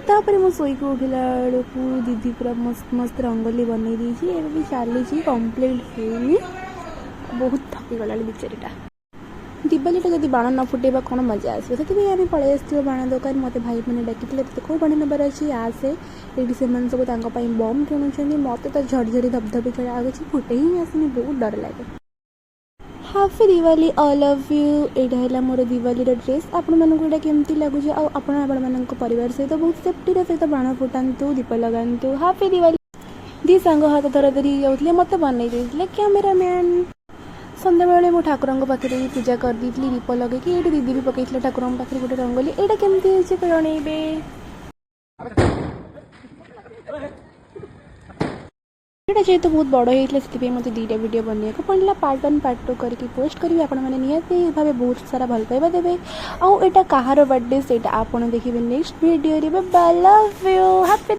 तापर मो शोक उठला बेलू दीदी पूरा मस्त मस्त रंगोली बनई दी एवं भी चली कम्प्लीट होनी बहुत थकी गला बेचारीटा दिवालीटा जब बाण न फुटेबा कौन मजा आसो से आम पलि आस बाण दुकान मत भाई मैंने डाकी तो कौ बाण नबार अच्छी आसे ये सब बम किणुच्च मत तो झड़झड़ी धपधपी खेल आ किसी फुटे ही आसनी बहुत डर लगे। हाफी दिवाली ऑल ऑफ यू एटा है मोर दिवाली ड्रेस आपण मानक एटा केमती लगुच आपण परिवार सहित बहुत सेफ्टी सहित बाण फुटातु दीप लगातु हाफी दिवाली दी सांग हाथ धरा धरी जाते मत बनई दे कैमेरामैन सन्ध्या बेले मो ठाकुर पाखे पूजा कर दी दीप लगे ये दीदी भी पकई ठाकुर पाखे गोटे रंगोली यहाँ केमती जनइबे ये जेहतु बहुत बड़ होता है मत दुईटा वीडियो बनवाक पड़ा पार्ट 1 पार्ट 2 करके पोस्ट करी आपने निहाती भाव बहुत सारा भल पाइबा देवे आउ एटा कहार बर्थडे से आप देखिए next video. Bye love you happy